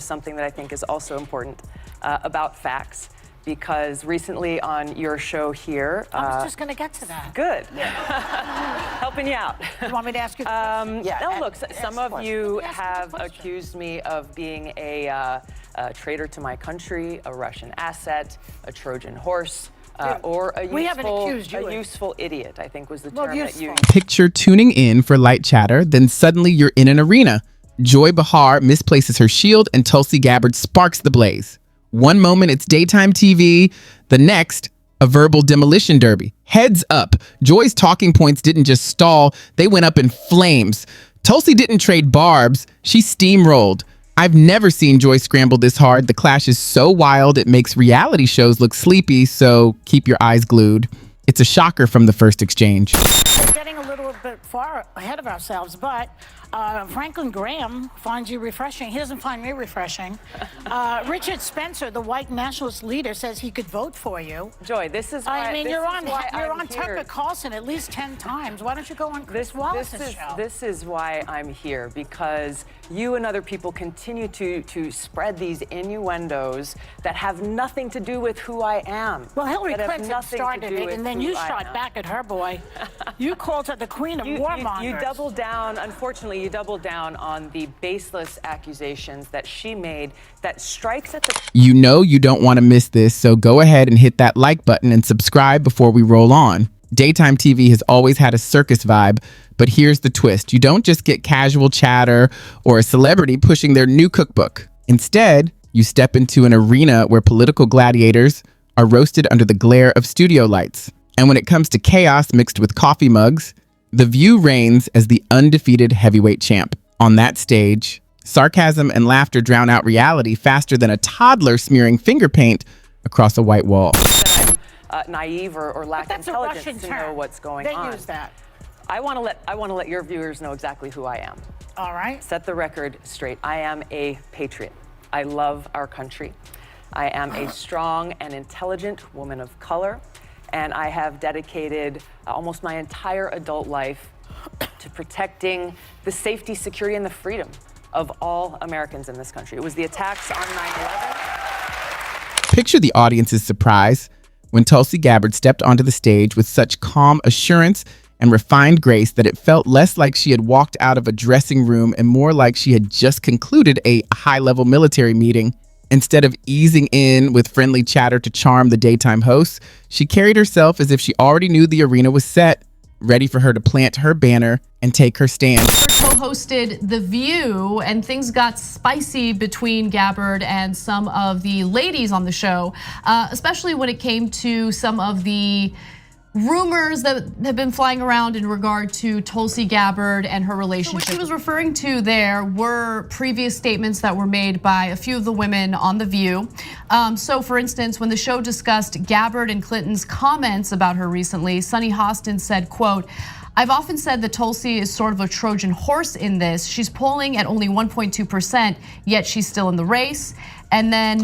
something that I think is also important about facts. Because recently on your show here... I was just going to get to that. Good. Helping you out. You want me to ask you the question? No, look, some of you have accused me of being a traitor to my country, a Russian asset, a Trojan horse, or a useful idiot, I think was the term that you used. Picture tuning in for light chatter, then suddenly you're in an arena. Joy Behar misplaces her shield and Tulsi Gabbard sparks the blaze. One moment it's daytime TV, the next, a verbal demolition derby. Heads up, Joy's talking points didn't just stall, they went up in flames. Tulsi didn't trade barbs, she steamrolled. I've never seen Joy scramble this hard. The clash is so wild it makes reality shows look sleepy, so keep your eyes glued. It's a shocker from the first exchange. We're getting a little bit far ahead of ourselves, but Franklin Graham finds you refreshing. He doesn't find me refreshing. Richard Spencer, the white nationalist leader, says he could vote for you. Joy, this is why you're on Tucker Carlson at least 10 times. Why don't you go on Chris Wallace's show? This is why I'm here, because you and other people continue to spread these innuendos that have nothing to do with who I am. Well, Hillary Clinton started it, and then you shot back at her, boy. You called her the queen of warmongers. You doubled down, unfortunately, you doubled down on the baseless accusations that she made that strikes at the... You know you don't want to miss this, so go ahead and hit that like button and subscribe before we roll on. Daytime TV has always had a circus vibe, but here's the twist. You don't just get casual chatter or a celebrity pushing their new cookbook. Instead, you step into an arena where political gladiators are roasted under the glare of studio lights. And when it comes to chaos mixed with coffee mugs, The View reigns as the undefeated heavyweight champ. On that stage, sarcasm and laughter drown out reality faster than a toddler smearing finger paint across a white wall. I'm naive or lack intelligence to know what's going on. They use that. I want to let your viewers know exactly who I am. All right. Set the record straight. I am a patriot. I love our country. I am a strong and intelligent woman of color, and I have dedicated almost my entire adult life to protecting the safety, security, and the freedom of all Americans in this country. It was the attacks on 9/11. Picture the audience's surprise when Tulsi Gabbard stepped onto the stage with such calm assurance and refined grace that it felt less like she had walked out of a dressing room and more like she had just concluded a high-level military meeting. Instead of easing in with friendly chatter to charm the daytime hosts, she carried herself as if she already knew the arena was set, ready for her to plant her banner and take her stand. Co-hosted The View, and things got spicy between Gabbard and some of the ladies on the show, especially when it came to some of the rumors that have been flying around in regard to Tulsi Gabbard and her relationship. So what she was referring to there were previous statements that were made by a few of the women on The View. So for instance, when the show discussed Gabbard and Clinton's comments about her recently, Sunny Hostin said, quote, "I've often said that Tulsi is sort of a Trojan horse in this. She's polling at only 1.2%, yet she's still in the race." And then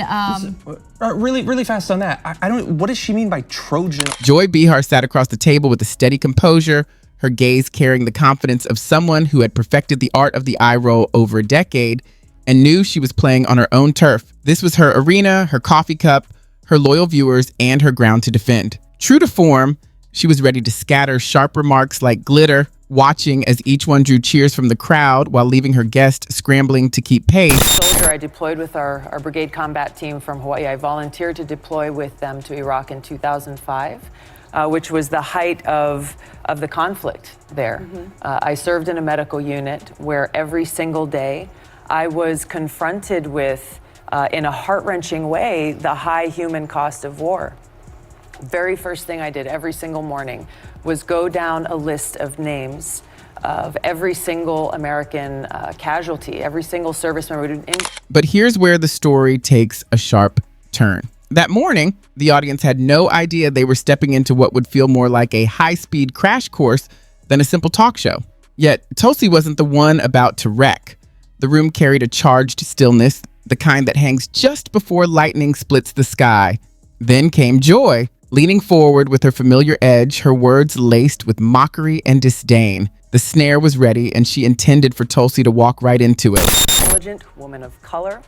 really fast on that. I don't, what does she mean by Trojan? Joy Behar sat across the table with a steady composure, her gaze carrying the confidence of someone who had perfected the art of the eye roll over a decade and knew she was playing on her own turf. This was her arena, her coffee cup, her loyal viewers, and her ground to defend. True to form, she was ready to scatter sharp remarks like glitter, watching as each one drew cheers from the crowd while leaving her guest scrambling to keep pace. I deployed with our brigade combat team from Hawaii. I volunteered to deploy with them to Iraq in 2005, which was the height of the conflict there. I served in a medical unit where every single day I was confronted with, in a heart-wrenching way, the high human cost of war. Very first thing I did every single morning was go down a list of names of every single American casualty, every single service member. But here's where the story takes a sharp turn. That morning, the audience had no idea they were stepping into what would feel more like a high-speed crash course than a simple talk show. Yet, Tulsi wasn't the one about to wreck. The room carried a charged stillness, the kind that hangs just before lightning splits the sky. Then came Joy, leaning forward with her familiar edge, her words laced with mockery and disdain. The snare was ready, and she intended for Tulsi to walk right into it. Intelligent woman of color,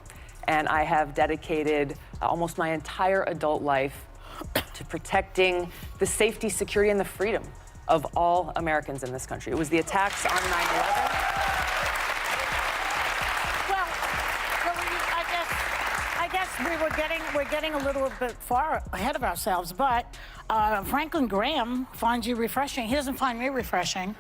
and I have dedicated almost my entire adult life to protecting the safety, security, and the freedom of all Americans in this country. It was the attacks on 9/11. I guess we're getting a little bit far ahead of ourselves, but Franklin Graham finds you refreshing. He doesn't find me refreshing.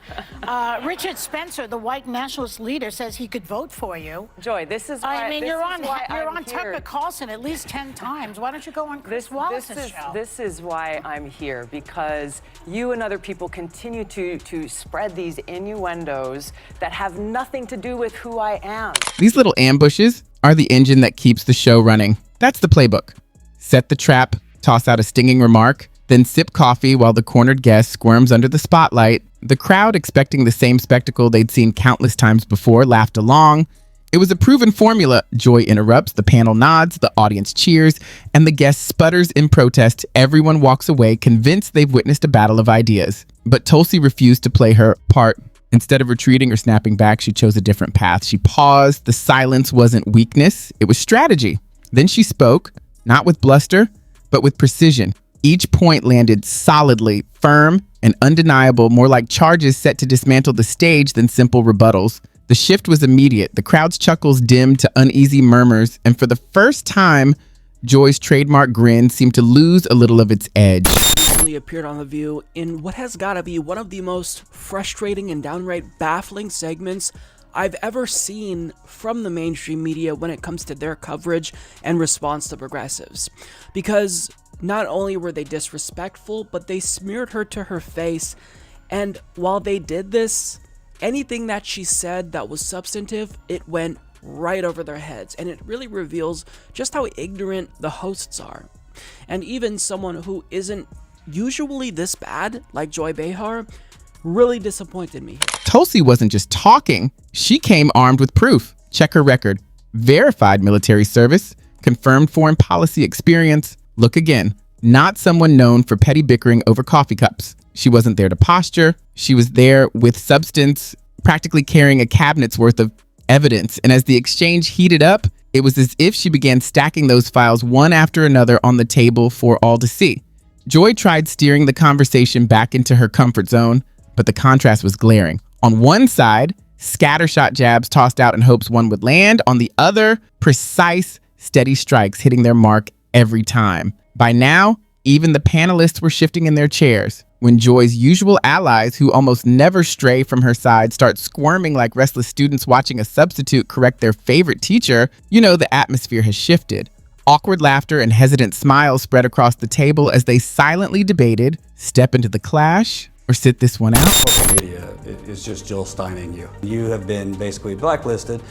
Richard Spencer, the white nationalist leader, says he could vote for you. Joy, this is why you're on I'm Tucker here. Carlson at least 10 times. Why don't you go on Chris Wallace's show? This is why I'm here, because you and other people continue to spread these innuendos that have nothing to do with who I am. These little ambushes are the engine that keeps the show running. That's the playbook. Set the trap, toss out a stinging remark, then sip coffee while the cornered guest squirms under the spotlight. The crowd, expecting the same spectacle they'd seen countless times before, laughed along. It was a proven formula. Joy interrupts, the panel nods, the audience cheers, and the guest sputters in protest. Everyone walks away convinced they've witnessed a battle of ideas. But Tulsi refused to play her part. Instead of retreating or snapping back, she chose a different path. She paused. The silence wasn't weakness, it was strategy. Then she spoke, not with bluster, but with precision. Each point landed solidly, firm, and undeniable, more like charges set to dismantle the stage than simple rebuttals. The shift was immediate. The crowd's chuckles dimmed to uneasy murmurs, and for the first time, Joy's trademark grin seemed to lose a little of its edge. Recently appeared on The View in what has got to be one of the most frustrating and downright baffling segments I've ever seen from the mainstream media when it comes to their coverage and response to progressives. Because not only were they disrespectful, but they smeared her to her face, and while they did this, anything that she said that was substantive, it went right over their heads, and it really reveals just how ignorant the hosts are. And even someone who isn't usually this bad, like Joy Behar, really disappointed me. Tulsi wasn't just talking, she came armed with proof. Check her record. Verified military service, confirmed foreign policy experience. Look again, not someone known for petty bickering over coffee cups. She wasn't there to posture. She was there with substance, practically carrying a cabinet's worth of evidence. And as the exchange heated up, it was as if she began stacking those files one after another on the table for all to see. Joy tried steering the conversation back into her comfort zone, but the contrast was glaring. On one side, scattershot jabs tossed out in hopes one would land. On the other, precise, steady strikes hitting their mark every time. By now, even the panelists were shifting in their chairs. When Joy's usual allies, who almost never stray from her side, start squirming like restless students watching a substitute correct their favorite teacher, you know the atmosphere has shifted. Awkward laughter and hesitant smiles spread across the table as they silently debated, step into the clash or sit this one out. Social media is just Jill Steining you. You have been basically blacklisted.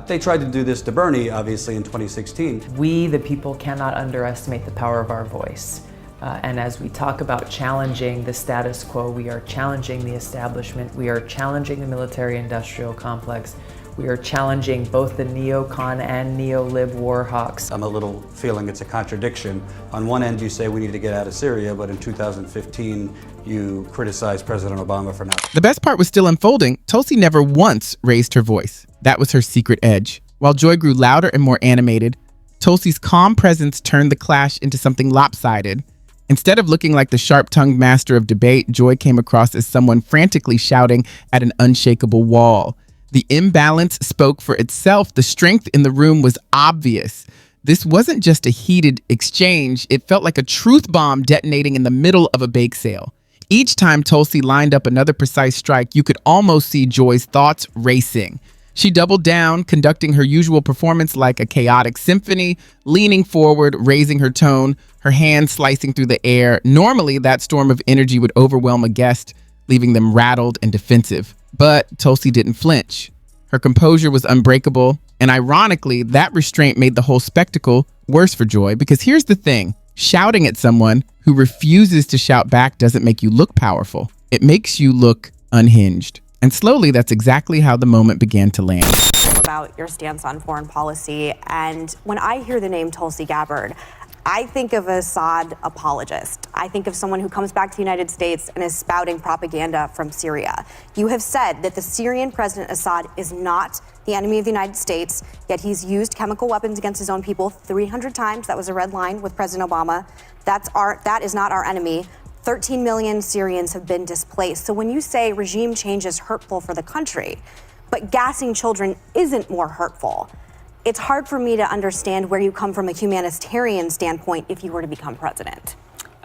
They tried to do this to Bernie, obviously, in 2016. We, the people, cannot underestimate the power of our voice. And as we talk about challenging the status quo, we are challenging the establishment, we are challenging the military-industrial complex, we are challenging both the neocon and neo-lib war hawks. I'm a little feeling it's a contradiction. On one end, you say we need to get out of Syria, but in 2015, you criticize President Obama for not. The best part was still unfolding. Tulsi never once raised her voice. That was her secret edge. While Joy grew louder and more animated, Tulsi's calm presence turned the clash into something lopsided. Instead of looking like the sharp-tongued master of debate, Joy came across as someone frantically shouting at an unshakable wall. The imbalance spoke for itself. The strength in the room was obvious. This wasn't just a heated exchange. It felt like a truth bomb detonating in the middle of a bake sale. Each time Tulsi lined up another precise strike, you could almost see Joy's thoughts racing. She doubled down, conducting her usual performance like a chaotic symphony, leaning forward, raising her tone, her hands slicing through the air. Normally, that storm of energy would overwhelm a guest, leaving them rattled and defensive. But Tulsi didn't flinch. Her composure was unbreakable, and ironically, that restraint made the whole spectacle worse for Joy, because here's the thing. Shouting at someone who refuses to shout back doesn't make you look powerful. It makes you look unhinged. And slowly, that's exactly how the moment began to land. About your stance on foreign policy, and when I hear the name Tulsi Gabbard, I think of an Assad apologist. I think of someone who comes back to the United States and is spouting propaganda from Syria. You have said that the Syrian President Assad is not the enemy of the United States, yet he's used chemical weapons against his own people 300 times. That was a red line with President Obama. That is not our enemy. 13 million Syrians have been displaced. So when you say regime change is hurtful for the country, but gassing children isn't more hurtful, it's hard for me to understand where you come from a humanitarian standpoint if you were to become president.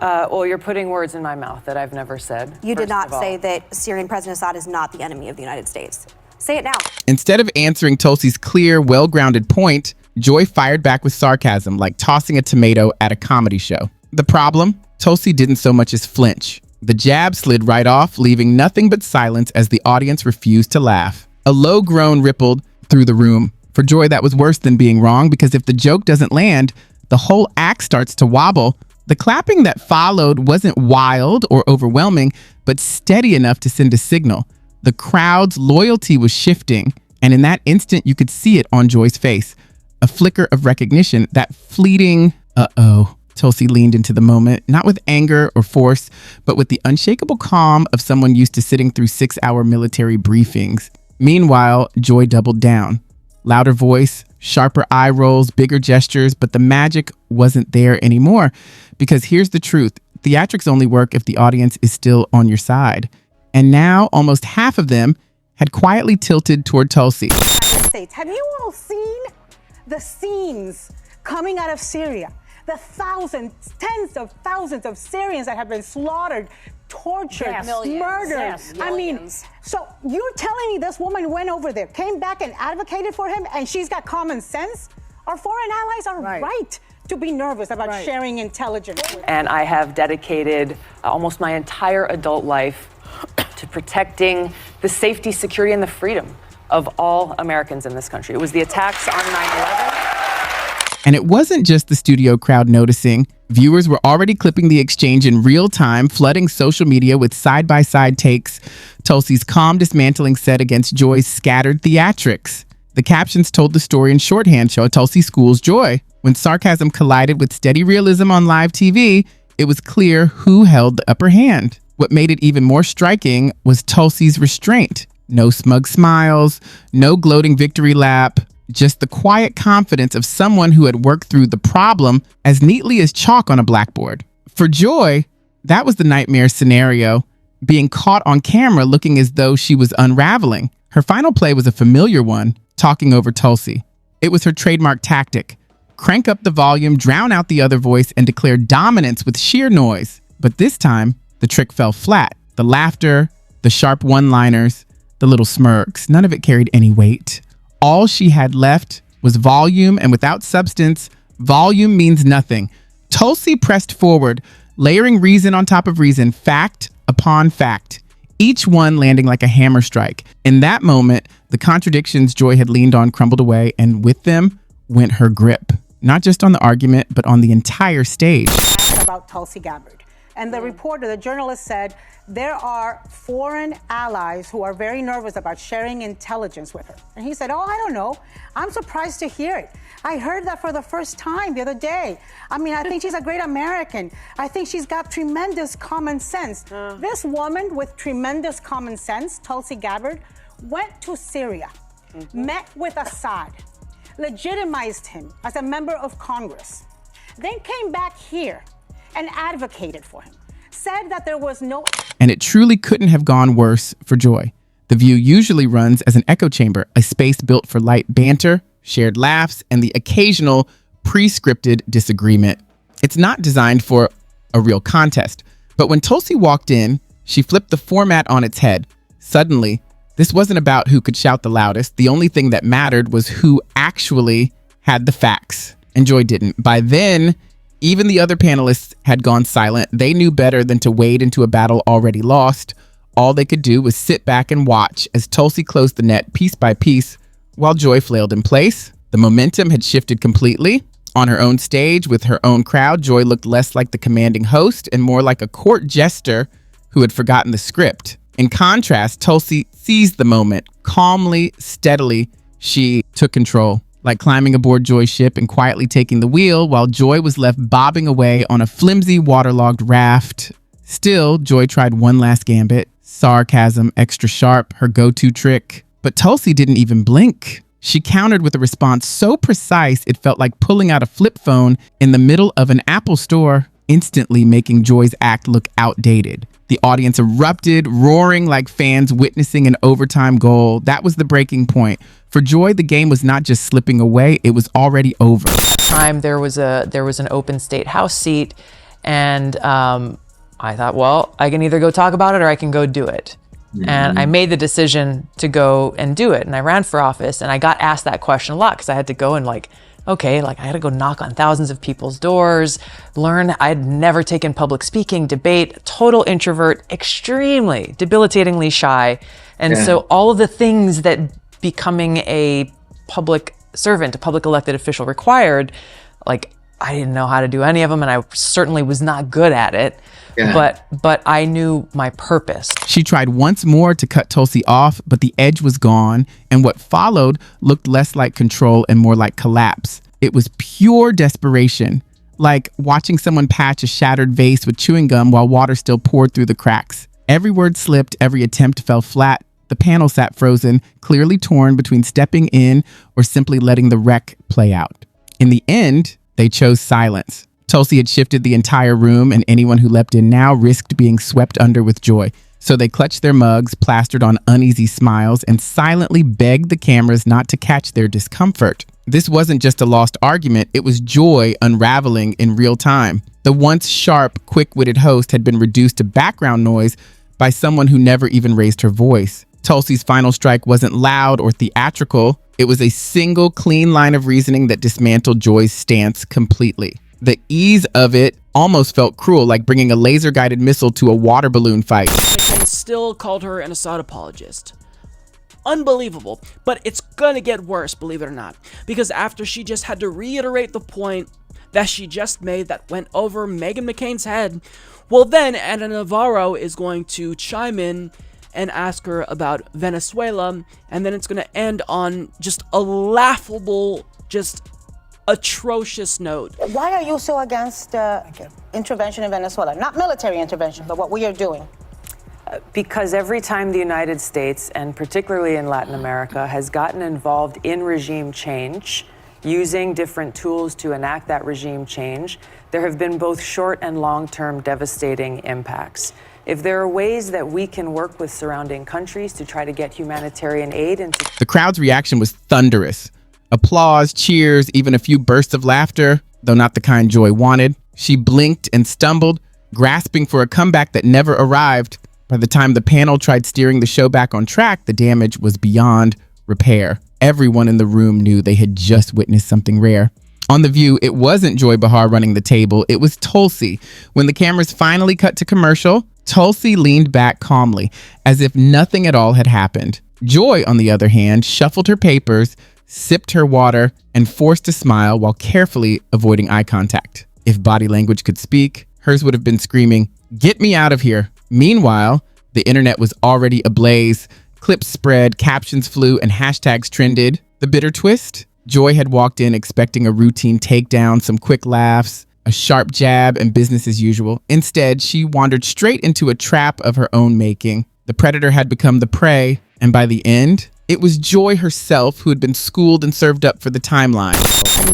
Well, you're putting words in my mouth that I've never said. You did not say that Syrian President Assad is not the enemy of the United States. Say it now. Instead of answering Tulsi's clear, well-grounded point, Joy fired back with sarcasm, like tossing a tomato at a comedy show. The problem? Tulsi didn't so much as flinch. The jab slid right off, leaving nothing but silence as the audience refused to laugh. A low groan rippled through the room. For Joy, that was worse than being wrong, because if the joke doesn't land, the whole act starts to wobble. The clapping that followed wasn't wild or overwhelming, but steady enough to send a signal. The crowd's loyalty was shifting, and in that instant, you could see it on Joy's face. A flicker of recognition, that fleeting, uh-oh. Tulsi leaned into the moment, not with anger or force, but with the unshakable calm of someone used to sitting through 6-hour military briefings. Meanwhile, Joy doubled down. Louder voice, sharper eye rolls, bigger gestures, but the magic wasn't there anymore. Because here's the truth. Theatrics only work if the audience is still on your side. And now, almost half of them had quietly tilted toward Tulsi. Have you all seen the scenes coming out of Syria? The thousands, tens of thousands of Syrians that have been slaughtered, tortured, murdered. I mean, so you're telling me this woman went over there, came back and advocated for him, and she's got common sense? Our foreign allies are right to be nervous about sharing intelligence. And I have dedicated almost my entire adult life to protecting the safety, security, and the freedom of all Americans in this country. It was the attacks on 9/11. And it wasn't just the studio crowd noticing. Viewers were already clipping the exchange in real time, flooding social media with side-by-side takes. Tulsi's calm dismantling set against Joy's scattered theatrics. The captions told the story in shorthand, show Tulsi schools Joy. When sarcasm collided with steady realism on live TV, it was clear who held the upper hand. What made it even more striking was Tulsi's restraint. No smug smiles, no gloating victory lap. Just the quiet confidence of someone who had worked through the problem as neatly as chalk on a blackboard. For Joy, that was the nightmare scenario, being caught on camera looking as though she was unraveling. Her final play was a familiar one, talking over Tulsi. It was her trademark tactic. Crank up the volume, drown out the other voice, and declare dominance with sheer noise. But this time, the trick fell flat. The laughter, the sharp one-liners, the little smirks, none of it carried any weight. All she had left was volume, and without substance, volume means nothing. Tulsi pressed forward, layering reason on top of reason, fact upon fact, each one landing like a hammer strike. In that moment, the contradictions Joy had leaned on crumbled away, and with them went her grip. Not just on the argument, but on the entire stage. About Tulsi Gabbard. And the reporter, the journalist said, there are foreign allies who are very nervous about sharing intelligence with her. And he said, oh, I don't know. I'm surprised to hear it. I heard that for the first time the other day. I mean, I think she's a great American. I think she's got tremendous common sense. This woman with tremendous common sense, Tulsi Gabbard, went to Syria, met with Assad, legitimized him as a member of Congress, then came back here and advocated for him, said that there was no... And it truly couldn't have gone worse for Joy. The View usually runs as an echo chamber, a space built for light banter, shared laughs, and the occasional pre-scripted disagreement. It's not designed for a real contest. But when Tulsi walked in, she flipped the format on its head. Suddenly, this wasn't about who could shout the loudest. The only thing that mattered was who actually had the facts. And Joy didn't. By then, even the other panelists had gone silent. They knew better than to wade into a battle already lost. All they could do was sit back and watch as Tulsi closed the net piece by piece while Joy flailed in place. The momentum had shifted completely. On her own stage with her own crowd, Joy looked less like the commanding host and more like a court jester who had forgotten the script. In contrast, Tulsi seized the moment. Calmly, steadily, she took control. like climbing aboard Joy's ship and quietly taking the wheel while Joy was left bobbing away on a flimsy, waterlogged raft. Still, Joy tried one last gambit. Sarcasm, extra sharp, her go-to trick. But Tulsi didn't even blink. She countered with a response so precise it felt like pulling out a flip phone in the middle of an Apple store, instantly making Joy's act look outdated. The audience erupted, roaring like fans witnessing an overtime goal. That was the breaking point. For Joy, the game was not just slipping away, it was already over. Time there was an open state house seat, and I thought, well, I can either go talk about it or I can go do it. And I made the decision to go and do it. And I ran for office, and I got asked that question a lot because I had to go and I had to go knock on thousands of people's doors, learn. I'd never taken public speaking, debate, total introvert, extremely debilitatingly shy. And so all of the things that becoming a public servant, a public elected official required, I didn't know how to do any of them, and I certainly was not good at it. But I knew my purpose. She tried once more to cut Tulsi off, but the edge was gone, and what followed looked less like control and more like collapse. It was pure desperation, like watching someone patch a shattered vase with chewing gum while water still poured through the cracks. Every word slipped, every attempt fell flat. The panel sat frozen, clearly torn between stepping in or simply letting the wreck play out. In the end, they chose silence. Tulsi had shifted the entire room, and anyone who leapt in now risked being swept under with joy. So they clutched their mugs, plastered on uneasy smiles, and silently begged the cameras not to catch their discomfort. This wasn't just a lost argument, it was joy unraveling in real time. The once sharp, quick-witted host had been reduced to background noise by someone who never even raised her voice. Tulsi's final strike wasn't loud or theatrical. It was a single, clean line of reasoning that dismantled Joy's stance completely. The ease of it almost felt cruel, like bringing a laser-guided missile to a water balloon fight. McCain still called her an Assad apologist. Unbelievable, but it's gonna get worse, believe it or not, because after she just had to reiterate the point that she just made that went over Meghan McCain's head, well then Ana Navarro is going to chime in and ask her about Venezuela, and then it's gonna end on just a laughable, just atrocious note. Why are you so against intervention in Venezuela? Not military intervention, but what we are doing. Because every time the United States, and particularly in Latin America, has gotten involved in regime change, using different tools to enact that regime change, there have been both short and long-term devastating impacts. If there are ways that we can work with surrounding countries to try to get humanitarian aid into... The crowd's reaction was thunderous. Applause, cheers, even a few bursts of laughter, though not the kind Joy wanted. She blinked and stumbled, grasping for a comeback that never arrived. By the time the panel tried steering the show back on track, the damage was beyond repair. Everyone in the room knew they had just witnessed something rare. On The View, it wasn't Joy Behar running the table, it was Tulsi. When the cameras finally cut to commercial, Tulsi leaned back calmly, as if nothing at all had happened. Joy, on the other hand, shuffled her papers, sipped her water, and forced a smile while carefully avoiding eye contact. If body language could speak, hers would have been screaming, "Get me out of here." Meanwhile, the internet was already ablaze. Clips spread, captions flew, and hashtags trended. The bitter twist? Joy had walked in expecting a routine takedown, some quick laughs, a sharp jab, and business as usual. Instead, she wandered straight into a trap of her own making. The predator had become the prey, and by the end, it was Joy herself who had been schooled and served up for the timeline.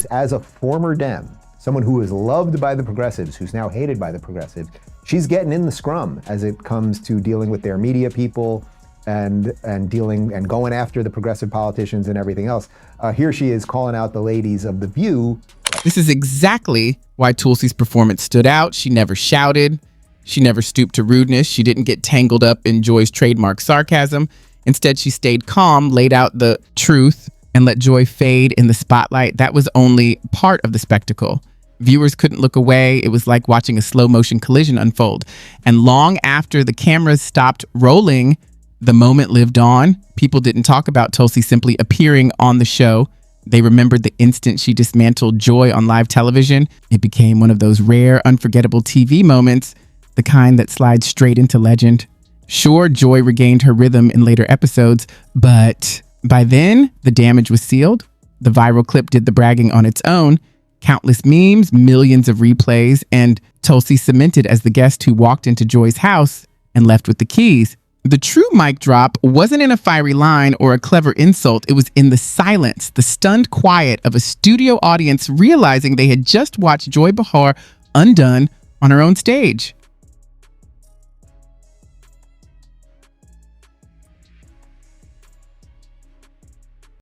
As a former Dem, someone who is loved by the progressives, who's now hated by the progressives, she's getting in the scrum as it comes to dealing with their media people and dealing and going after the progressive politicians and everything else. Here she is calling out the ladies of The View. This is exactly why Tulsi's performance stood out. She never shouted. She never stooped to rudeness. She didn't get tangled up in Joy's trademark sarcasm. Instead, she stayed calm, laid out the truth, and let Joy fade in the spotlight. That was only part of the spectacle. Viewers couldn't look away. It was like watching a slow motion collision unfold. And long after the cameras stopped rolling, the moment lived on. People didn't talk about Tulsi simply appearing on the show. They remembered the instant she dismantled Joy on live television. It became one of those rare, unforgettable TV moments, the kind that slides straight into legend. Sure, Joy regained her rhythm in later episodes, but by then, the damage was sealed. The viral clip did the bragging on its own. Countless memes, millions of replays, and Tulsi cemented as the guest who walked into Joy's house and left with the keys. The true mic drop wasn't in a fiery line or a clever insult. It was in the silence, the stunned quiet of a studio audience realizing they had just watched Joy Behar undone on her own stage.